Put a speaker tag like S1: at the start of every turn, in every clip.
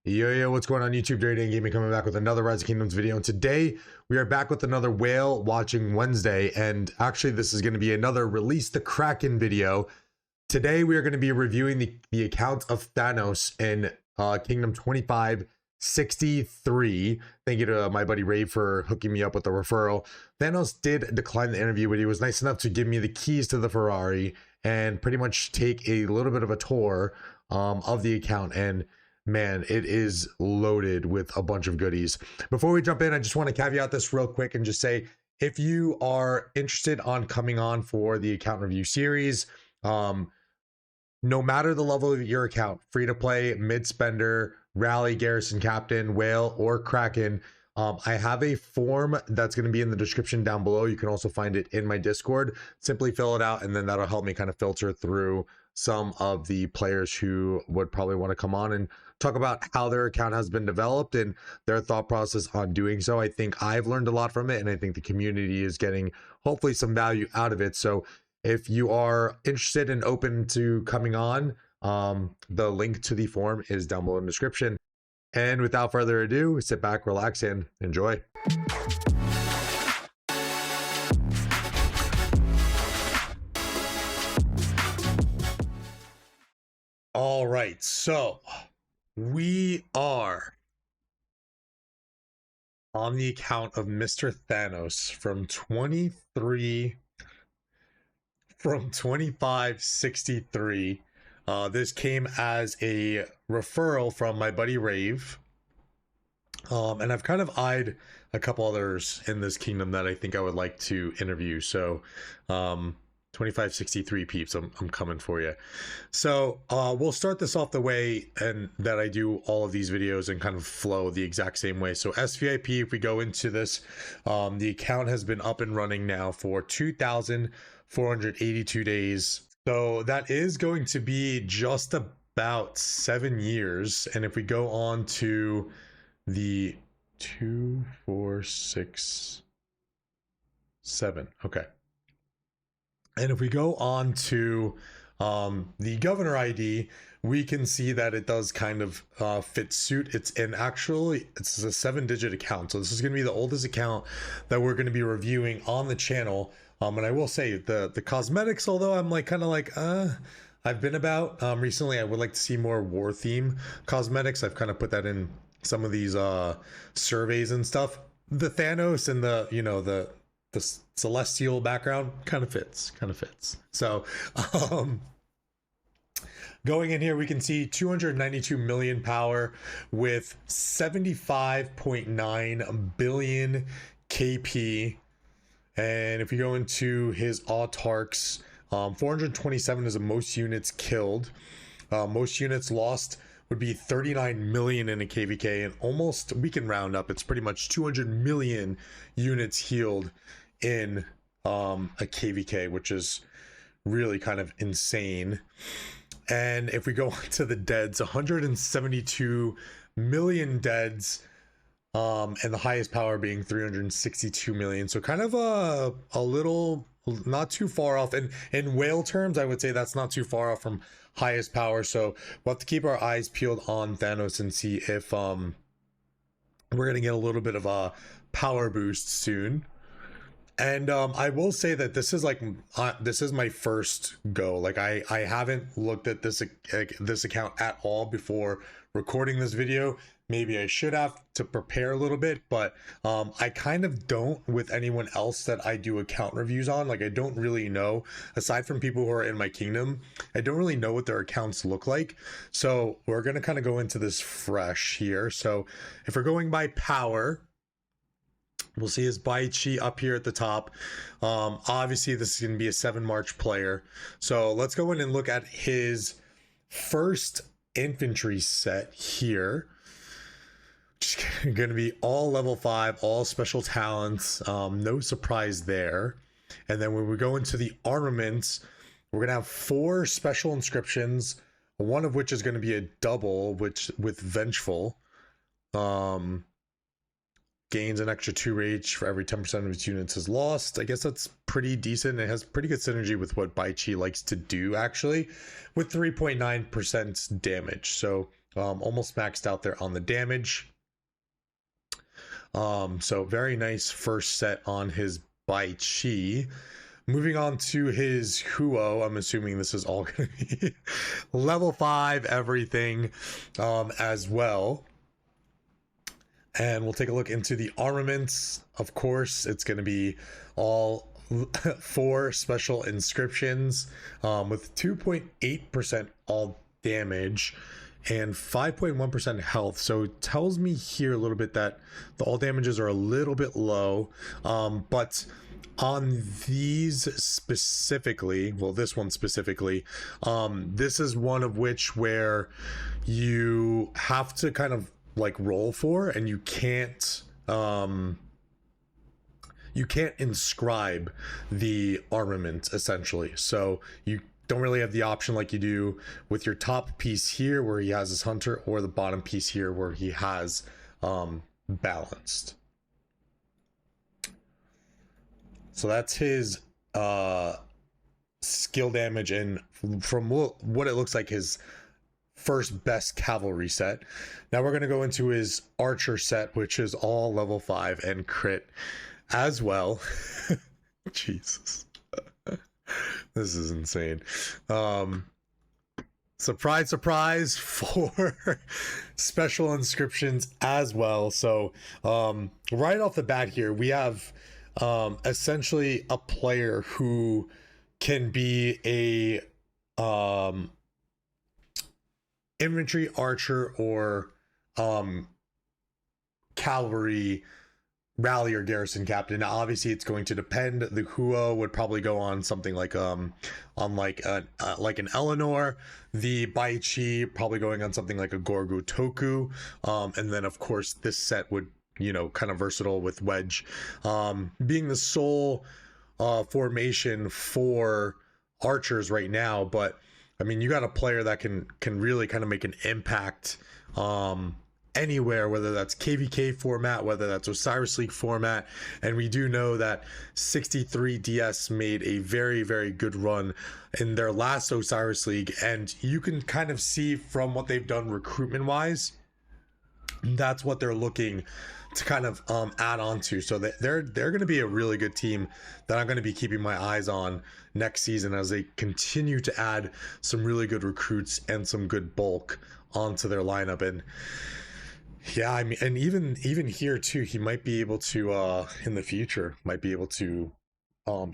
S1: Yo, what's going on YouTube? Dirty Dan Gaming coming back with another Rise of Kingdoms video. And today we are back with another whale watching Wednesday. And actually this is going to be another release the Kraken video. Today we are going to be reviewing the account of Thanos in Kingdom 2563. Thank you to my buddy Ray for hooking me up with the referral. Thanos did decline the interview, but he was nice enough to give me the keys to the Ferrari and pretty much take a little bit of a tour of the account. And man, it is loaded with a bunch of goodies. Before we jump in, I just want to caveat this real quick and just say, if you are interested on coming on for the account review series, no matter the level of your account, free to play, mid spender, rally, garrison captain, whale, or Kraken, I have a form that's going to be in the description down below. You can also find it in my Discord. Simply fill it out, and then that'll help me kind of filter through some of the players who would probably want to come on and talk about how their account has been developed and their thought process on doing so. I think I've learned a lot from it, and I think the community is getting hopefully some value out of it. So if you are interested and open to coming on, the link to the form is down below in the description. And without further ado, sit back, relax, and enjoy. All right, so we are on the account of Mr. Thanos from 2563. This came as a referral from my buddy Rave. And I've kind of eyed a couple others in this kingdom that I think I would like to interview. So 2563 peeps, I'm coming for you. So we'll start this off the way and that I do all of these videos and kind of flow the exact same way. So SVIP, if we go into this, the account has been up and running now for 2,482 days. So that is going to be just about 7 years. And if we go on to the 2, 4, 6, 7, okay. And if we go on to the governor ID, we can see that it does kind of fit suit. It's a 7-digit account. So this is going to be the oldest account that we're going to be reviewing on the channel. And I will say the cosmetics, although I'm like kind of like I've been about recently, I would like to see more war theme cosmetics. I've kind of put that in some of these surveys and stuff. The Thanos and the the celestial background kind of fits. So going in here, we can see 292 million power with 75.9 billion KP. And if you go into his autarchs, 427 is the most units killed. Most units lost would be 39 million in a KVK, and almost, we can round up, it's pretty much 200 million units healed in a KVK, which is really kind of insane. And if we go on to the deads, 172 million deads, and the highest power being 362 million. So kind of a little, not too far off. And in whale terms, I would say that's not too far off from highest power. So we'll have to keep our eyes peeled on Thanos and see if we're gonna get a little bit of a power boost soon. And I will say that this is like this is my first go. Like I haven't looked at this account at all before recording this video. Maybe I should have to prepare a little bit, but I kind of don't with anyone else that I do account reviews on. Like I don't really know, aside from people who are in my kingdom, I don't really know what their accounts look like. So we're gonna kind of go into this fresh here. So if we're going by power, we'll see his Bai Chi up here at the top. Obviously this is gonna be a 7 March player. So let's go in and look at his first infantry set here. Just going to be all level 5, all special talents, no surprise there. And then when we go into the armaments, we're going to have 4 special inscriptions, one of which is going to be a double, which with Vengeful. Gains an extra 2 rage for every 10% of its units is lost. I guess that's pretty decent. It has pretty good synergy with what Bai Chi likes to do, actually, with 3.9% damage. So almost maxed out there on the damage. So very nice first set on his Bai Chi. Moving on to his Huo, I'm assuming this is all going to be level 5 everything as well. And we'll take a look into the armaments. Of course, it's going to be all 4 special inscriptions with 2.8% all damage and 5.1% health. So it tells me here a little bit that the all damages are a little bit low, but on these specifically, well, this one specifically, this is one of which where you have to kind of like roll for, and you can't inscribe the armament essentially. So you don't really have the option like you do with your top piece here where he has his hunter, or the bottom piece here where he has balanced. So that's his skill damage, and from what it looks like, his first best cavalry set. Now we're going to go into his archer set, which is all level 5 and crit as well. Jesus. This is insane. Surprise, surprise, 4 special inscriptions as well. So right off the bat here, we have essentially a player who can be a infantry, archer, or cavalry rally or garrison captain. Now obviously it's going to depend. The Huo would probably go on something like on like an Eleanor. The Bai Chi probably going on something like a Gorgu Toku, and then of course this set would, you know, kind of versatile with Wedge being the sole formation for archers right now. But I mean, you got a player that can really kind of make an impact anywhere, whether that's KVK format, whether that's Osiris League format. And we do know that 63DS made a very, very good run in their last Osiris League, and you can kind of see from what they've done recruitment wise, that's what they're looking to kind of add on to. So they're going to be a really good team that I'm going to be keeping my eyes on next season as they continue to add some really good recruits and some good bulk onto their lineup. And yeah, I mean, and even here too, he might be able to in the future might be able to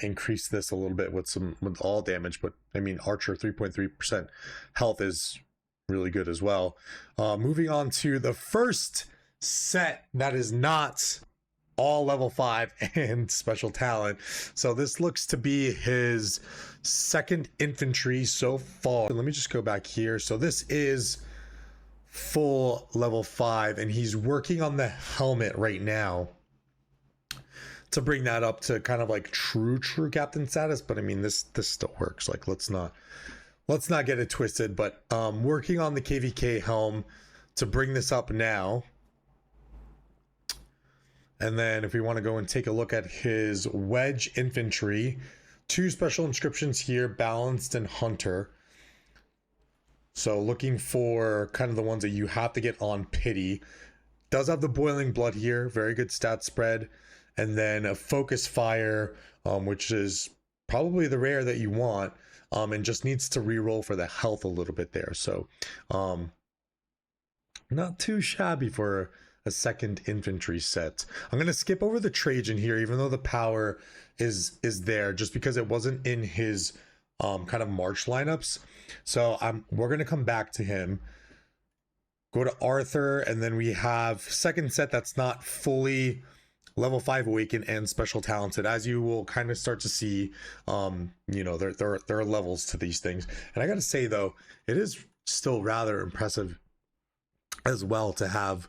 S1: increase this a little bit with all damage. But I mean, Archer 3.3% health is really good as well. Moving on to the first set that is not all level 5 and special talent. So this looks to be his second infantry so far. Let me just go back here. So this is full level 5, and he's working on the helmet right now to bring that up to kind of like true captain status. But I mean, this still works. Like, let's not get it twisted. But working on the KVK helm to bring this up now. And then if we want to go and take a look at his Wedge infantry, 2 special inscriptions here, balanced and hunter. So looking for kind of the ones that you have to get on pity. Does have the boiling blood here, very good stat spread. And then a focus fire, which is probably the rare that you want, and just needs to reroll for the health a little bit there. So not too shabby for a second infantry set. I'm going to skip over the Trajan here, even though the power is there, just because it wasn't in his kind of March lineups. So we're going to come back to him, go to Arthur, and then we have second set that's not fully level 5 awakened and special talented. As you will kind of start to see, you know, there are levels to these things. And I got to say though, it is still rather impressive as well to have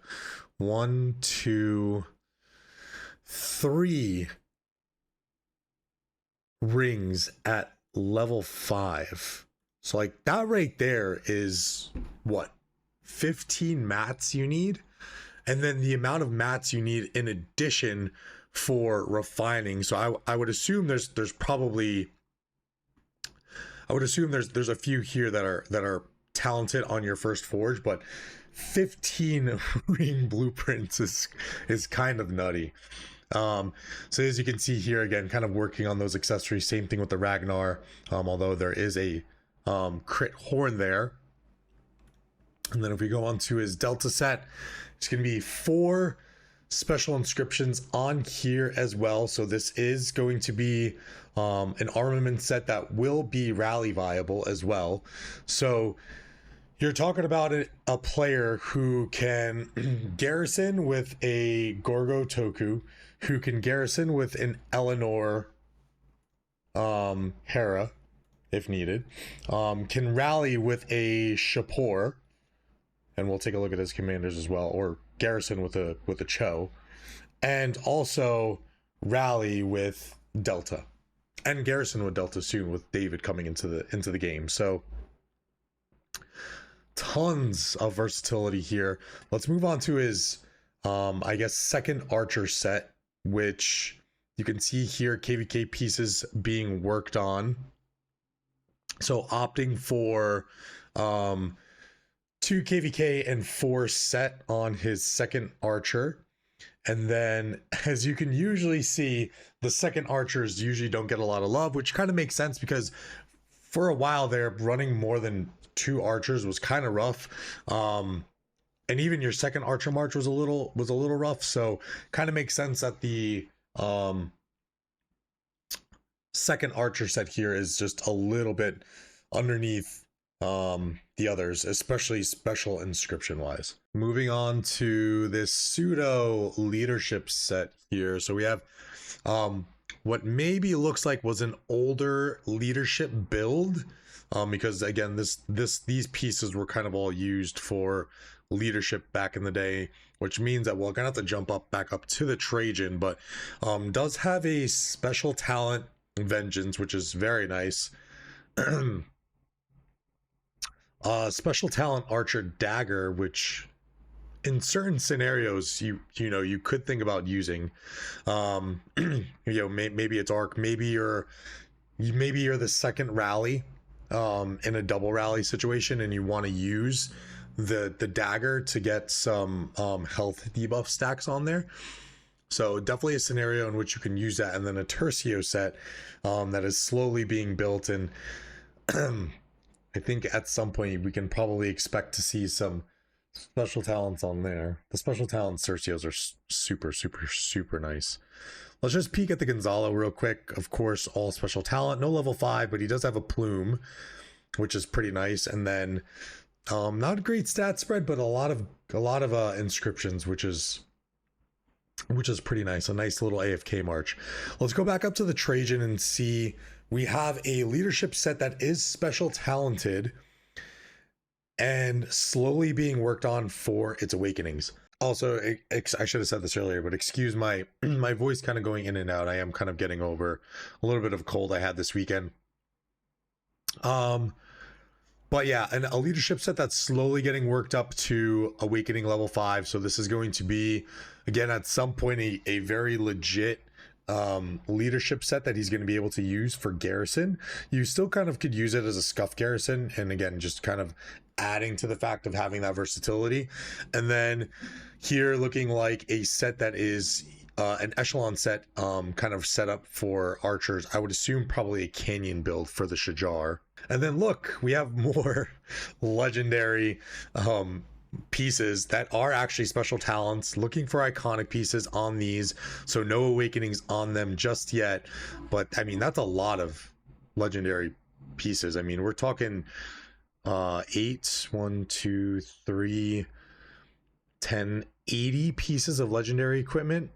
S1: 1, 2, 3 rings at level 5. So like that right there is what, 15 mats you need, and then the amount of mats you need in addition for refining. So I would assume there's probably, I would assume there's a few here that are talented on your first forge, but 15 ring blueprints is kind of nutty. So as you can see here, again, kind of working on those accessories. Same thing with the Ragnar, although there is a crit horn there. And then if we go on to his Delta set, it's going to be 4 special inscriptions on here as well. So this is going to be an armament set that will be rally viable as well. So you're talking about a player who can garrison with a Gorgo Toku, who can garrison with an Eleanor Hera if needed, can rally with a Shapur, and we'll take a look at his commanders as well, or garrison with a Cho, and also rally with Delta, and garrison with Delta soon with David coming into the game. So tons of versatility here. Let's move on to his I guess second archer set, which you can see here KVK pieces being worked on. So opting for 2 KVK and 4 set on his second archer. And then, as you can usually see, the second archers usually don't get a lot of love, which kind of makes sense because for a while there, running more than 2 archers was kind of rough. And even your second archer march was a little rough. So kind of makes sense that the second archer set here is just a little bit underneath the others, especially special inscription wise. Moving on to this pseudo leadership set here. So we have what maybe looks like was an older leadership build, because again, these pieces were kind of all used for leadership back in the day, which means that we're gonna have to jump back up to the Trajan, but does have a special talent vengeance, which is very nice. Special talent archer dagger, which in certain scenarios you could think about using. Maybe it's arc, maybe you're the second rally in a double rally situation and you want to use the dagger to get some health debuff stacks on there. So definitely a scenario in which you can use that. And then a Tercio set that is slowly being built, and I think at some point we can probably expect to see some special talents on there. The special talent Tercios are super nice. Let's just peek at the Gonzalo real quick. Of course, all special talent, no level 5, but he does have a plume, which is pretty nice. And then not a great stat spread, but a lot of inscriptions, which is pretty nice. A nice little AFK march. Let's go back up to the Trajan and see. We have a leadership set that is special talented and slowly being worked on for its awakenings. Also, I should have said this earlier, but excuse my voice kind of going in and out. I am kind of getting over a little bit of cold I had this weekend. But yeah, and a leadership set that's slowly getting worked up to awakening level 5. So this is going to be, again, at some point a very legit leadership set that he's going to be able to use for garrison. You still kind of could use it as a scuff garrison, and again, just kind of adding to the fact of having that versatility. And then here looking like a set that is an echelon set, kind of set up for archers. I would assume probably a canyon build for the Shajar. And then look, we have more legendary pieces that are actually special talents. Looking for iconic pieces on these, so no awakenings on them just yet, but I mean that's a lot of legendary pieces. I mean, we're talking 8 1 2 3 10 80 pieces of legendary equipment,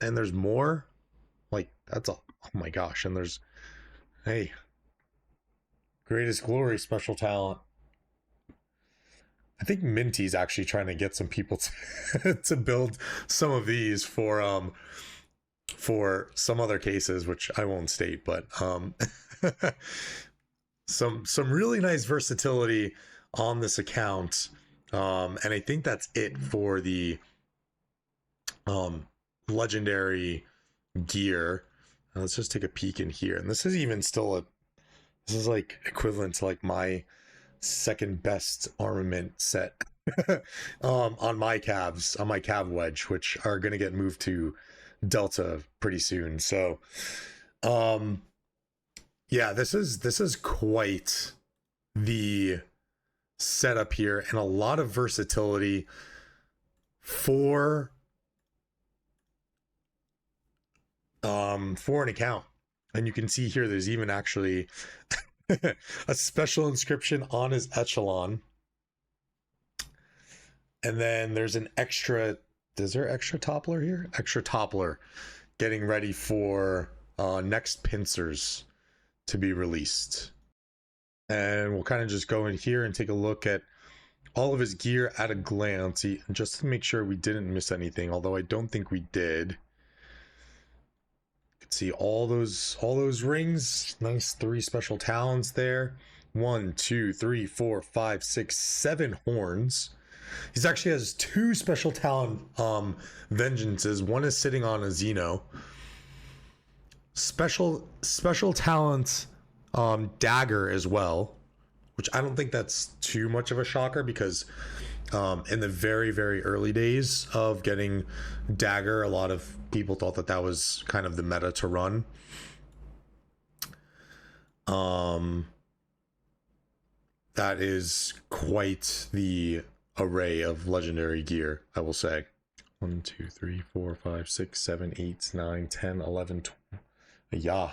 S1: and there's more. Like, that's oh my gosh. And there's, hey, greatest glory special talent. I think Minty's actually trying to get some people to build some of these for some other cases, which I won't state, but some really nice versatility on this account. And I think that's it for the legendary gear. Let's just take a peek in here, and this is even still this is like equivalent to like my second best armament set on my calves, on my calf wedge, which are going to get moved to Delta pretty soon. So yeah, this is quite the setup here, and a lot of versatility for an account. And you can see here there's even actually a special inscription on his echelon. And then there's an extra, is there extra toppler here? Extra toppler getting ready for next pincers to be released. And we'll kind of just go in here and take a look at all of his gear at a glance, just to make sure we didn't miss anything, although I don't think we did. You can see all those rings. Nice 3 special talents there. 1, 2, 3, 4, 5, 6, 7 horns. He actually has 2 special talent vengeances. One is sitting on a Xeno. Special talent dagger as well, which I don't think that's too much of a shocker, because in the very, very early days of getting dagger, a lot of people thought that that was kind of the meta to run. That is quite the array of legendary gear, I will say. 1, 2, 3, 4, 5, 6, 7, 8, 9, 10, 11, 12. Yeah.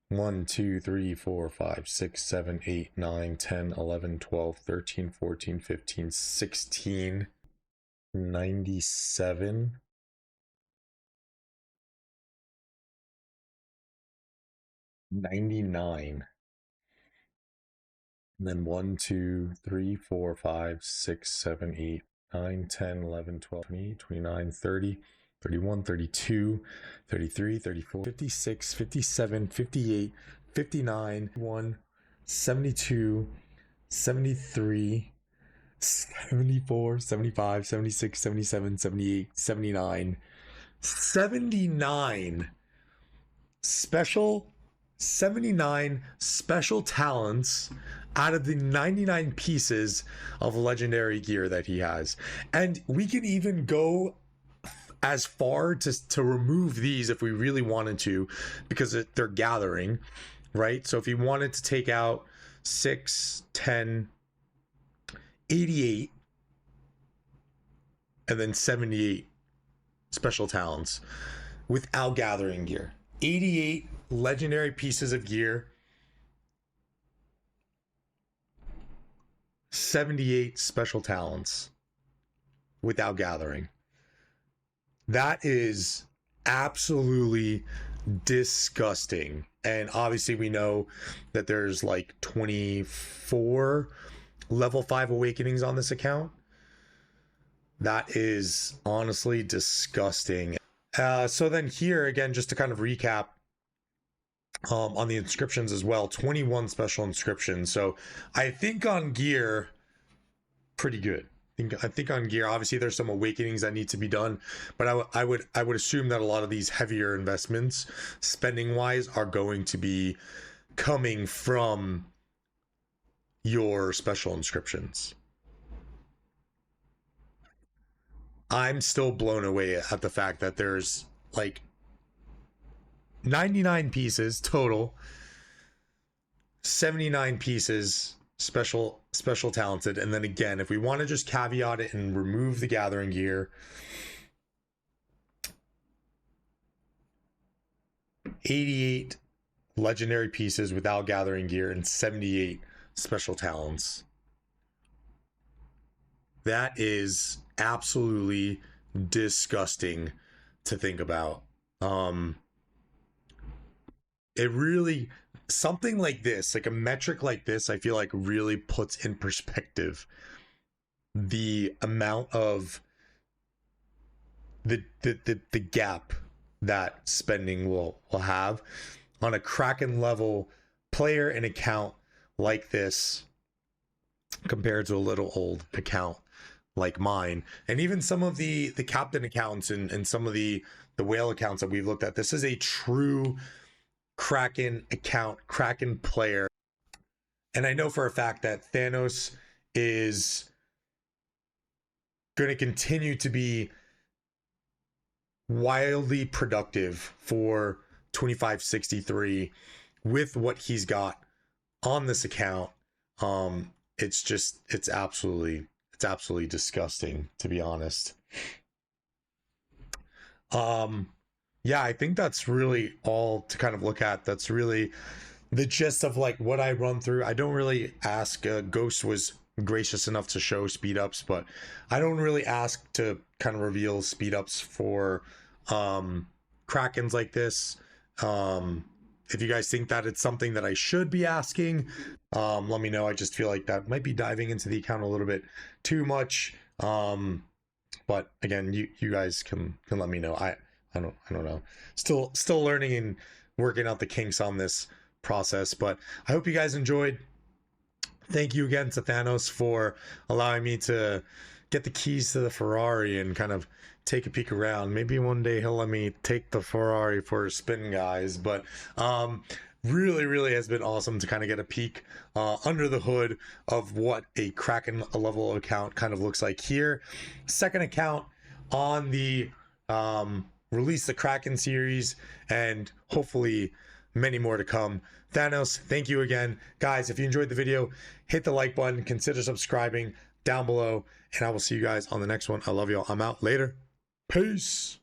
S1: 1, 2, 3, 4, 5, 6, 7, 8, 9, 10, 11, 12, 13, 14, 15, 16, 97. 99. And then 1, 2, 3, 4, 5, 6, 7, 8, 9, 10, 11, 12, 20, 29, 30, 31, 32, 33, 34, 56, 57, 58, 59, 1, 72, 73, 74, 75, 76, 77, 78, 79, 79 special 79 special talents out of the 99 pieces of legendary gear that he has. And we can even go as far to remove these if we really wanted to, because they're gathering, right? So if you wanted to take out 6, 10, 88, and then 78 special talents without gathering gear. 88 legendary pieces of gear, 78 special talents without gathering. That is absolutely disgusting. And obviously we know that there's like 24 level 5 awakenings on this account. That is honestly disgusting. So then here again, just to kind of recap on the inscriptions as well, 21 special inscriptions. So I think on gear, pretty good. I think on gear, obviously there's some awakenings that need to be done, but I would assume that a lot of these heavier investments, spending wise, are going to be coming from your special inscriptions. I'm still blown away at the fact that there's like 99 pieces total, 79 pieces special talented, and then again, if we want to just caveat it and remove the gathering gear, 88 legendary pieces without gathering gear and 78 special talents. That is absolutely disgusting to think about. It really, something like this, like a metric like this, I feel like really puts in perspective the amount of the gap that spending will have on a Kraken level player and account like this compared to a little old account like mine, and even some of the captain accounts and some of the whale accounts that we've looked at. This is a true Kraken account, Kraken player. And I know for a fact that Thanos is going to continue to be wildly productive for 2563 with what he's got on this account. It's absolutely disgusting, to be honest. Yeah, I think that's really all to kind of look at. That's really the gist of like what I run through. I don't really ask. Ghost was gracious enough to show speed ups, but I don't really ask to kind of reveal speed ups for Krakens like this. If you guys think that it's something that I should be asking, let me know. I just feel like that might be diving into the account a little bit too much. But again, you guys can let me know. I don't know. Still learning and working out the kinks on this process, but I hope you guys enjoyed. Thank you again to Thanos for allowing me to get the keys to the Ferrari and kind of take a peek around. Maybe one day he'll let me take the Ferrari for a spin, guys. But really has been awesome to kind of get a peek under the hood of what a Kraken level account kind of looks like here. Second account on the Release the Kraken series, and hopefully many more to come. Thanos, thank you again. Guys, if you enjoyed the video, hit the like button, consider subscribing down below, and I will see you guys on the next one. I love y'all. I'm out. Later. Peace.